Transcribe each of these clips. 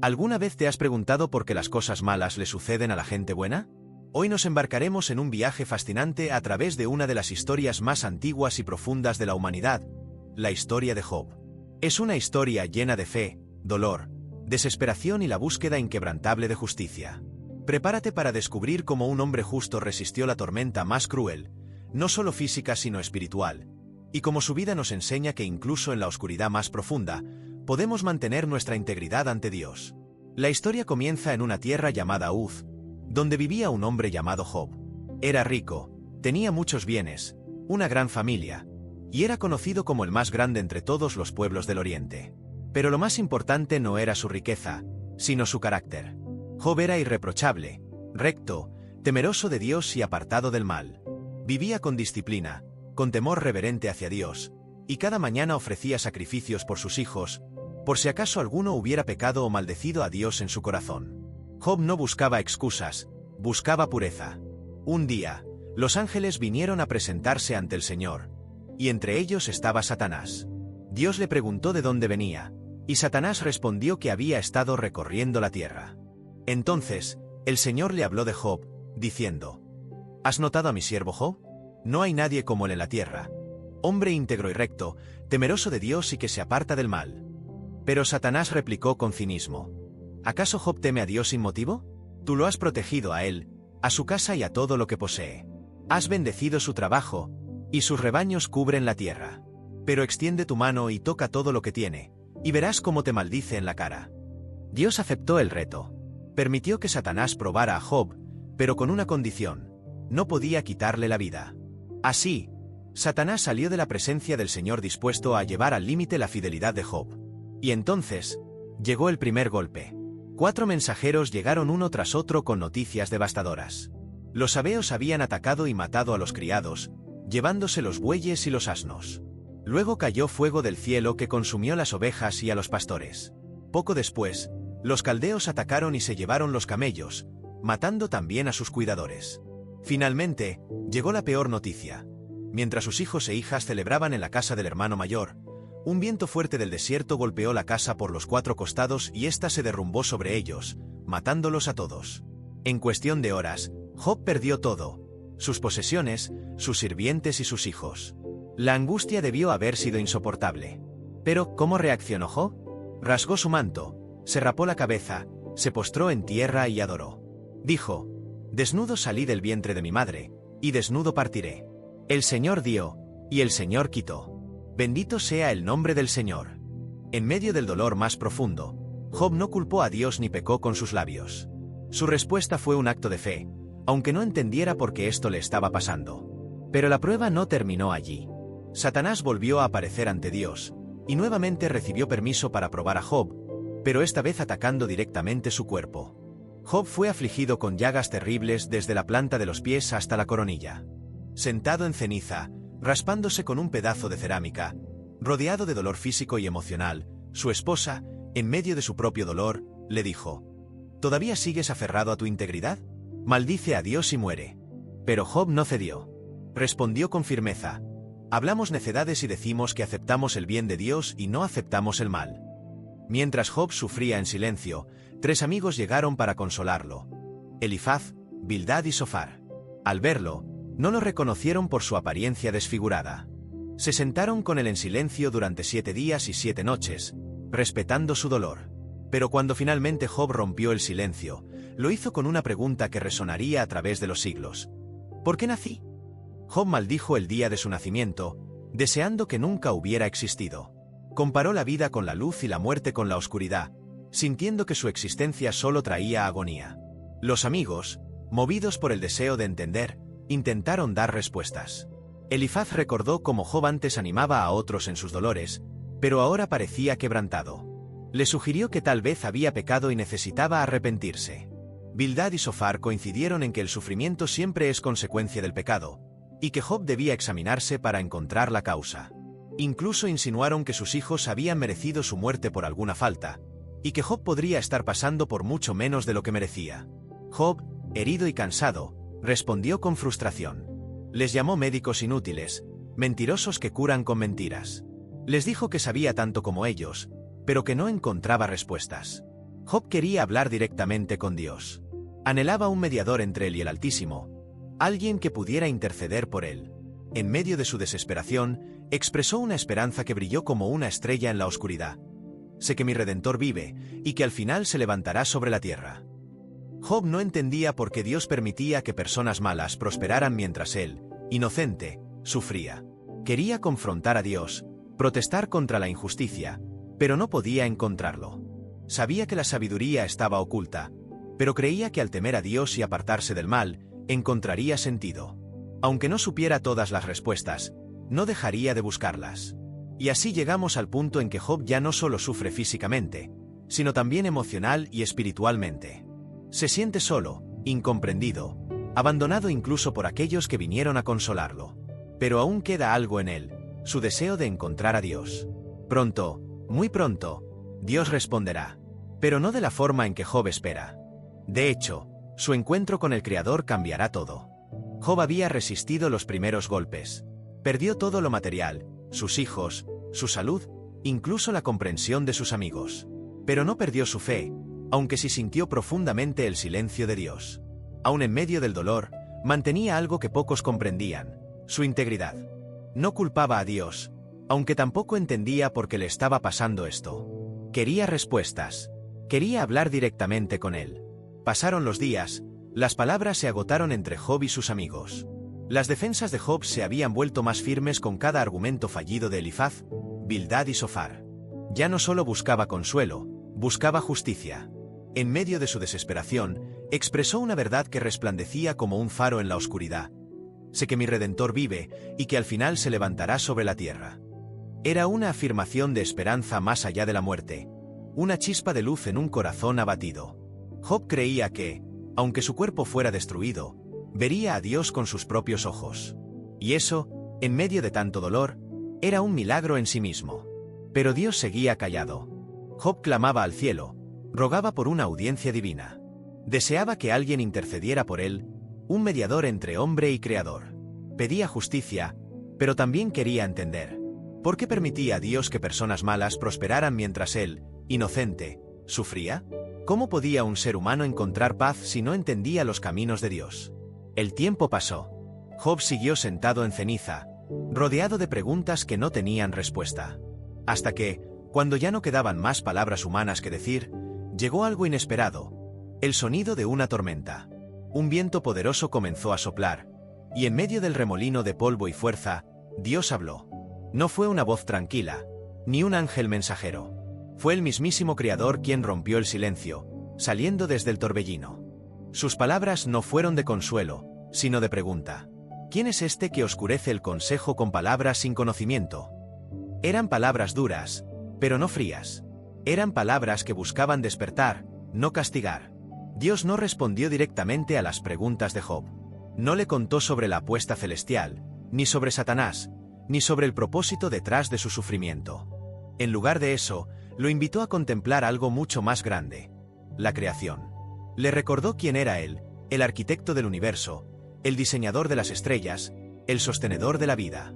¿Alguna vez te has preguntado por qué las cosas malas le suceden a la gente buena? Hoy nos embarcaremos en un viaje fascinante a través de una de las historias más antiguas y profundas de la humanidad, la historia de Job. Es una historia llena de fe, dolor, desesperación y la búsqueda inquebrantable de justicia. Prepárate para descubrir cómo un hombre justo resistió la tormenta más cruel, no solo física sino espiritual, y cómo su vida nos enseña que incluso en la oscuridad más profunda, podemos mantener nuestra integridad ante Dios. La historia comienza en una tierra llamada Uz, donde vivía un hombre llamado Job. Era rico, tenía muchos bienes, una gran familia, y era conocido como el más grande entre todos los pueblos del Oriente. Pero lo más importante no era su riqueza, sino su carácter. Job era irreprochable, recto, temeroso de Dios y apartado del mal. Vivía con disciplina, con temor reverente hacia Dios, y cada mañana ofrecía sacrificios por sus hijos, por si acaso alguno hubiera pecado o maldecido a Dios en su corazón. Job no buscaba excusas, buscaba pureza. Un día, los ángeles vinieron a presentarse ante el Señor, y entre ellos estaba Satanás. Dios le preguntó de dónde venía, y Satanás respondió que había estado recorriendo la tierra. Entonces, el Señor le habló de Job, diciendo: ¿Has notado a mi siervo Job? No hay nadie como él en la tierra, hombre íntegro y recto, temeroso de Dios y que se aparta del mal. Pero Satanás replicó con cinismo: ¿Acaso Job teme a Dios sin motivo? Tú lo has protegido a él, a su casa y a todo lo que posee. Has bendecido su trabajo, y sus rebaños cubren la tierra. Pero extiende tu mano y toca todo lo que tiene, y verás cómo te maldice en la cara. Dios aceptó el reto. Permitió que Satanás probara a Job, pero con una condición: no podía quitarle la vida. Así, Satanás salió de la presencia del Señor dispuesto a llevar al límite la fidelidad de Job. Y entonces, llegó el primer golpe. 4 mensajeros llegaron uno tras otro con noticias devastadoras. Los sabeos habían atacado y matado a los criados, llevándose los bueyes y los asnos. Luego cayó fuego del cielo que consumió las ovejas y a los pastores. Poco después, los caldeos atacaron y se llevaron los camellos, matando también a sus cuidadores. Finalmente, llegó la peor noticia. Mientras sus hijos e hijas celebraban en la casa del hermano mayor, un viento fuerte del desierto golpeó la casa por los 4 costados y ésta se derrumbó sobre ellos, matándolos a todos. En cuestión de horas, Job perdió todo: sus posesiones, sus sirvientes y sus hijos. La angustia debió haber sido insoportable. Pero, ¿cómo reaccionó Job? Rasgó su manto, se rapó la cabeza, se postró en tierra y adoró. Dijo: desnudo salí del vientre de mi madre, y desnudo partiré. El Señor dio, y el Señor quitó. Bendito sea el nombre del Señor. En medio del dolor más profundo, Job no culpó a Dios ni pecó con sus labios. Su respuesta fue un acto de fe, aunque no entendiera por qué esto le estaba pasando. Pero la prueba no terminó allí. Satanás volvió a aparecer ante Dios, y nuevamente recibió permiso para probar a Job, pero esta vez atacando directamente su cuerpo. Job fue afligido con llagas terribles desde la planta de los pies hasta la coronilla. Sentado en ceniza, raspándose con un pedazo de cerámica, rodeado de dolor físico y emocional, su esposa, en medio de su propio dolor, le dijo: ¿todavía sigues aferrado a tu integridad? Maldice a Dios y muere. Pero Job no cedió. Respondió con firmeza: hablamos necedades y decimos que aceptamos el bien de Dios y no aceptamos el mal. Mientras Job sufría en silencio, 3 amigos llegaron para consolarlo: Elifaz, Bildad y Sofar. Al verlo, no lo reconocieron por su apariencia desfigurada. Se sentaron con él en silencio durante 7 días y 7 noches, respetando su dolor. Pero cuando finalmente Job rompió el silencio, lo hizo con una pregunta que resonaría a través de los siglos: ¿por qué nací? Job maldijo el día de su nacimiento, deseando que nunca hubiera existido. Comparó la vida con la luz y la muerte con la oscuridad, sintiendo que su existencia solo traía agonía. Los amigos, movidos por el deseo de entender, intentaron dar respuestas. Elifaz recordó cómo Job antes animaba a otros en sus dolores, pero ahora parecía quebrantado. Le sugirió que tal vez había pecado y necesitaba arrepentirse. Bildad y Sofar coincidieron en que el sufrimiento siempre es consecuencia del pecado, y que Job debía examinarse para encontrar la causa. Incluso insinuaron que sus hijos habían merecido su muerte por alguna falta, y que Job podría estar pasando por mucho menos de lo que merecía. Job, herido y cansado, respondió con frustración. Les llamó médicos inútiles, mentirosos que curan con mentiras. Les dijo que sabía tanto como ellos, pero que no encontraba respuestas. Job quería hablar directamente con Dios. Anhelaba un mediador entre él y el Altísimo, alguien que pudiera interceder por él. En medio de su desesperación, expresó una esperanza que brilló como una estrella en la oscuridad. Sé que mi Redentor vive, y que al final se levantará sobre la tierra. Job no entendía por qué Dios permitía que personas malas prosperaran mientras él, inocente, sufría. Quería confrontar a Dios, protestar contra la injusticia, pero no podía encontrarlo. Sabía que la sabiduría estaba oculta, pero creía que al temer a Dios y apartarse del mal, encontraría sentido. Aunque no supiera todas las respuestas, no dejaría de buscarlas. Y así llegamos al punto en que Job ya no solo sufre físicamente, sino también emocional y espiritualmente. Se siente solo, incomprendido, abandonado incluso por aquellos que vinieron a consolarlo. Pero aún queda algo en él, su deseo de encontrar a Dios. Pronto, muy pronto, Dios responderá, pero no de la forma en que Job espera. De hecho, su encuentro con el Creador cambiará todo. Job había resistido los primeros golpes. Perdió todo lo material, sus hijos, su salud, incluso la comprensión de sus amigos. Pero no perdió su fe, aunque sí sintió profundamente el silencio de Dios. Aun en medio del dolor, mantenía algo que pocos comprendían, su integridad. No culpaba a Dios, aunque tampoco entendía por qué le estaba pasando esto. Quería respuestas. Quería hablar directamente con él. Pasaron los días, las palabras se agotaron entre Job y sus amigos. Las defensas de Job se habían vuelto más firmes con cada argumento fallido de Elifaz, Bildad y Sofar. Ya no solo buscaba consuelo, buscaba justicia. En medio de su desesperación, expresó una verdad que resplandecía como un faro en la oscuridad. Sé que mi Redentor vive, y que al final se levantará sobre la tierra. Era una afirmación de esperanza más allá de la muerte, una chispa de luz en un corazón abatido. Job creía que, aunque su cuerpo fuera destruido, vería a Dios con sus propios ojos. Y eso, en medio de tanto dolor, era un milagro en sí mismo. Pero Dios seguía callado. Job clamaba al cielo, rogaba por una audiencia divina. Deseaba que alguien intercediera por él, un mediador entre hombre y creador. Pedía justicia, pero también quería entender. ¿Por qué permitía a Dios que personas malas prosperaran mientras él, inocente, sufría? ¿Cómo podía un ser humano encontrar paz si no entendía los caminos de Dios? El tiempo pasó. Job siguió sentado en ceniza, rodeado de preguntas que no tenían respuesta. Hasta que, cuando ya no quedaban más palabras humanas que decir, llegó algo inesperado, el sonido de una tormenta. Un viento poderoso comenzó a soplar, y en medio del remolino de polvo y fuerza, Dios habló. No fue una voz tranquila, ni un ángel mensajero. Fue el mismísimo Creador quien rompió el silencio, saliendo desde el torbellino. Sus palabras no fueron de consuelo, sino de pregunta. ¿Quién es este que oscurece el consejo con palabras sin conocimiento? Eran palabras duras, pero no frías. Eran palabras que buscaban despertar, no castigar. Dios no respondió directamente a las preguntas de Job. No le contó sobre la apuesta celestial, ni sobre Satanás, ni sobre el propósito detrás de su sufrimiento. En lugar de eso, lo invitó a contemplar algo mucho más grande: la creación. Le recordó quién era él, el arquitecto del universo, el diseñador de las estrellas, el sostenedor de la vida.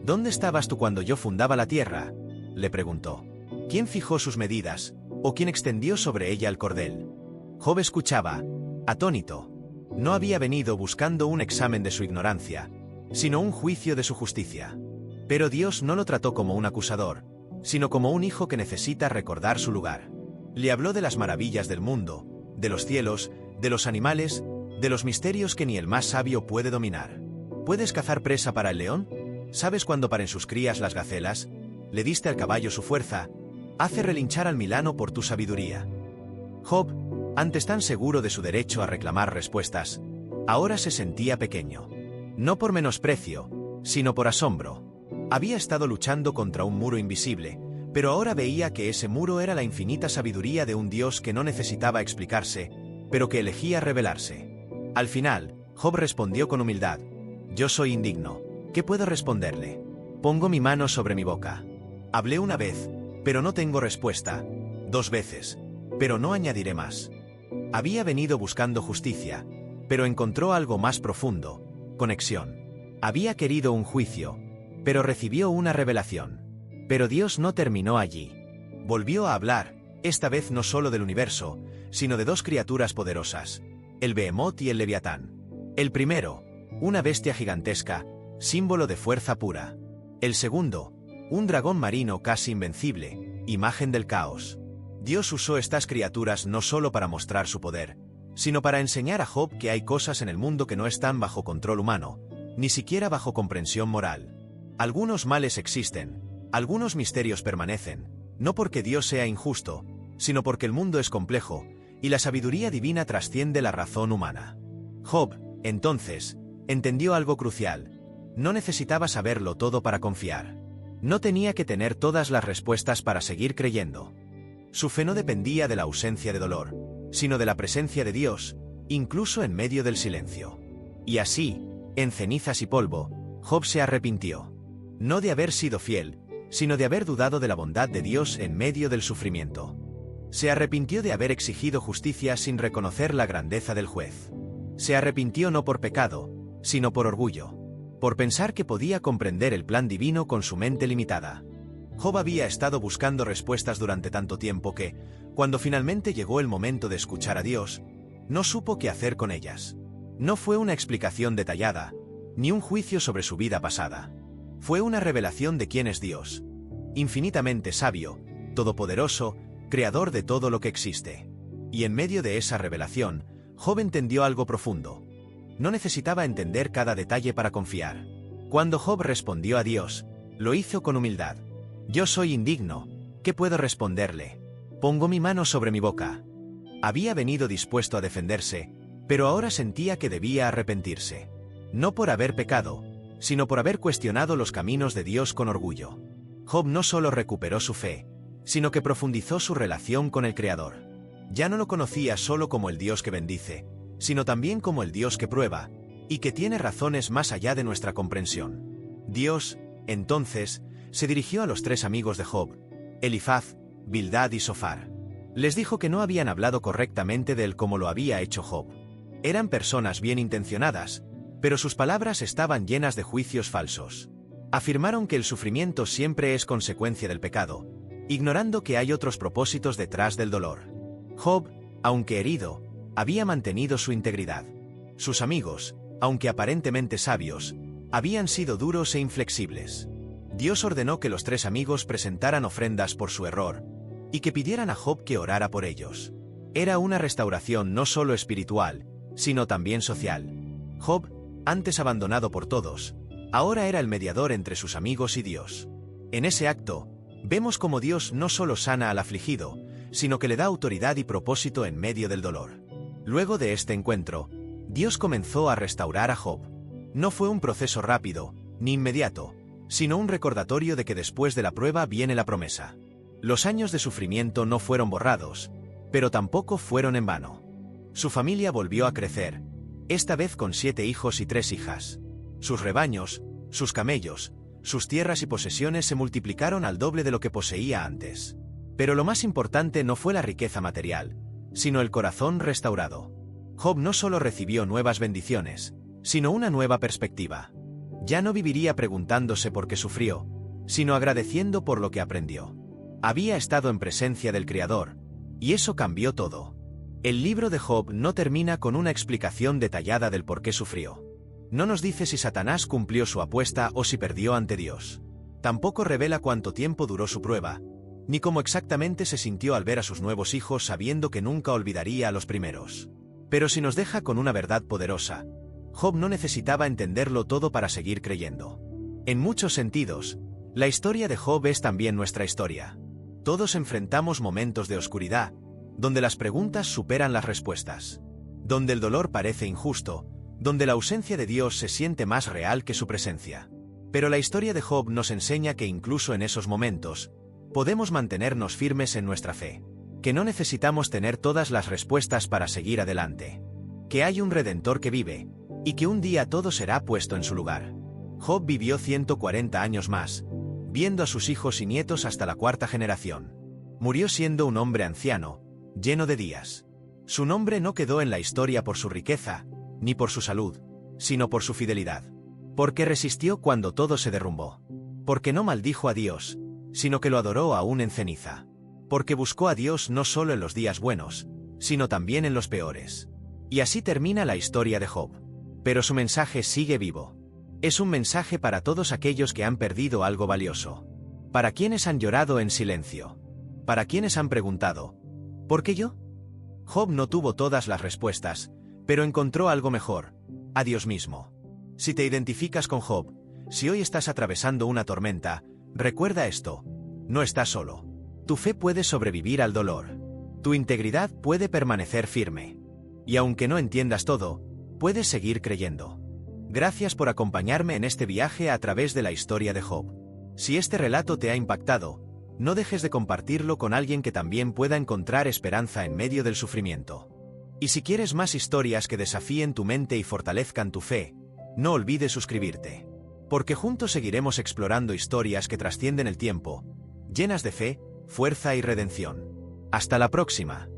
¿Dónde estabas tú cuando yo fundaba la tierra?, le preguntó. ¿Quién fijó sus medidas, o quién extendió sobre ella el cordel? Job escuchaba, atónito. No había venido buscando un examen de su ignorancia, sino un juicio de su justicia. Pero Dios no lo trató como un acusador, sino como un hijo que necesita recordar su lugar. Le habló de las maravillas del mundo, de los cielos, de los animales, de los misterios que ni el más sabio puede dominar. ¿Puedes cazar presa para el león? ¿Sabes cuándo paren sus crías las gacelas? Le diste al caballo su fuerza, hace relinchar al milano por tu sabiduría. Job, antes tan seguro de su derecho a reclamar respuestas, ahora se sentía pequeño. No por menosprecio, sino por asombro. Había estado luchando contra un muro invisible, pero ahora veía que ese muro era la infinita sabiduría de un Dios que no necesitaba explicarse, pero que elegía revelarse. Al final, Job respondió con humildad: yo soy indigno. ¿Qué puedo responderle? Pongo mi mano sobre mi boca. Hablé una vez, pero no tengo respuesta. 2 veces, pero no añadiré más. Había venido buscando justicia, pero encontró algo más profundo: conexión. Había querido un juicio, pero recibió una revelación. Pero Dios no terminó allí. Volvió a hablar, esta vez no solo del universo, sino de dos criaturas poderosas, el Behemoth y el Leviatán. El primero, una bestia gigantesca, símbolo de fuerza pura. El segundo, un dragón marino casi invencible, imagen del caos. Dios usó estas criaturas no solo para mostrar su poder, sino para enseñar a Job que hay cosas en el mundo que no están bajo control humano, ni siquiera bajo comprensión moral. Algunos males existen, algunos misterios permanecen, no porque Dios sea injusto, sino porque el mundo es complejo, y la sabiduría divina trasciende la razón humana. Job, entonces, entendió algo crucial. No necesitaba saberlo todo para confiar. No tenía que tener todas las respuestas para seguir creyendo. Su fe no dependía de la ausencia de dolor, sino de la presencia de Dios, incluso en medio del silencio. Y así, en cenizas y polvo, Job se arrepintió. No de haber sido fiel, sino de haber dudado de la bondad de Dios en medio del sufrimiento. Se arrepintió de haber exigido justicia sin reconocer la grandeza del juez. Se arrepintió no por pecado, sino por orgullo, por pensar que podía comprender el plan divino con su mente limitada. Job había estado buscando respuestas durante tanto tiempo que, cuando finalmente llegó el momento de escuchar a Dios, no supo qué hacer con ellas. No fue una explicación detallada, ni un juicio sobre su vida pasada. Fue una revelación de quién es Dios, infinitamente sabio, todopoderoso, creador de todo lo que existe. Y en medio de esa revelación, Job entendió algo profundo. No necesitaba entender cada detalle para confiar. Cuando Job respondió a Dios, lo hizo con humildad. Yo soy indigno, ¿qué puedo responderle? Pongo mi mano sobre mi boca. Había venido dispuesto a defenderse, pero ahora sentía que debía arrepentirse. No por haber pecado, sino por haber cuestionado los caminos de Dios con orgullo. Job no solo recuperó su fe, sino que profundizó su relación con el Creador. Ya no lo conocía solo como el Dios que bendice, sino también como el Dios que prueba, y que tiene razones más allá de nuestra comprensión. Dios, entonces, se dirigió a los tres amigos de Job, Elifaz, Bildad y Sofar. Les dijo que no habían hablado correctamente de él como lo había hecho Job. Eran personas bien intencionadas, pero sus palabras estaban llenas de juicios falsos. Afirmaron que el sufrimiento siempre es consecuencia del pecado, ignorando que hay otros propósitos detrás del dolor. Job, aunque herido, había mantenido su integridad. Sus amigos, aunque aparentemente sabios, habían sido duros e inflexibles. Dios ordenó que los tres amigos presentaran ofrendas por su error, y que pidieran a Job que orara por ellos. Era una restauración no solo espiritual, sino también social. Job, antes abandonado por todos, ahora era el mediador entre sus amigos y Dios. En ese acto, vemos cómo Dios no solo sana al afligido, sino que le da autoridad y propósito en medio del dolor. Luego de este encuentro, Dios comenzó a restaurar a Job. No fue un proceso rápido, ni inmediato, sino un recordatorio de que después de la prueba viene la promesa. Los años de sufrimiento no fueron borrados, pero tampoco fueron en vano. Su familia volvió a crecer, esta vez con 7 hijos y 3 hijas. Sus rebaños, sus camellos, sus tierras y posesiones se multiplicaron al doble de lo que poseía antes. Pero lo más importante no fue la riqueza material, sino el corazón restaurado. Job no solo recibió nuevas bendiciones, sino una nueva perspectiva. Ya no viviría preguntándose por qué sufrió, sino agradeciendo por lo que aprendió. Había estado en presencia del Creador, y eso cambió todo. El libro de Job no termina con una explicación detallada del por qué sufrió. No nos dice si Satanás cumplió su apuesta o si perdió ante Dios. Tampoco revela cuánto tiempo duró su prueba, ni cómo exactamente se sintió al ver a sus nuevos hijos sabiendo que nunca olvidaría a los primeros. Pero si nos deja con una verdad poderosa, Job no necesitaba entenderlo todo para seguir creyendo. En muchos sentidos, la historia de Job es también nuestra historia. Todos enfrentamos momentos de oscuridad, donde las preguntas superan las respuestas, donde el dolor parece injusto, donde la ausencia de Dios se siente más real que su presencia. Pero la historia de Job nos enseña que incluso en esos momentos, podemos mantenernos firmes en nuestra fe, que no necesitamos tener todas las respuestas para seguir adelante, que hay un Redentor que vive, y que un día todo será puesto en su lugar. Job vivió 140 años más, viendo a sus hijos y nietos hasta la 4ª generación. Murió siendo un hombre anciano, lleno de días. Su nombre no quedó en la historia por su riqueza, ni por su salud, sino por su fidelidad. Porque resistió cuando todo se derrumbó. Porque no maldijo a Dios, sino que lo adoró aún en ceniza. Porque buscó a Dios no solo en los días buenos, sino también en los peores. Y así termina la historia de Job. Pero su mensaje sigue vivo. Es un mensaje para todos aquellos que han perdido algo valioso. Para quienes han llorado en silencio. Para quienes han preguntado, ¿por qué yo? Job no tuvo todas las respuestas, pero encontró algo mejor: a Dios mismo. Si te identificas con Job, si hoy estás atravesando una tormenta, recuerda esto: no estás solo. Tu fe puede sobrevivir al dolor. Tu integridad puede permanecer firme. Y aunque no entiendas todo, puedes seguir creyendo. Gracias por acompañarme en este viaje a través de la historia de Job. Si este relato te ha impactado, no dejes de compartirlo con alguien que también pueda encontrar esperanza en medio del sufrimiento. Y si quieres más historias que desafíen tu mente y fortalezcan tu fe, no olvides suscribirte. Porque juntos seguiremos explorando historias que trascienden el tiempo, llenas de fe, fuerza y redención. Hasta la próxima.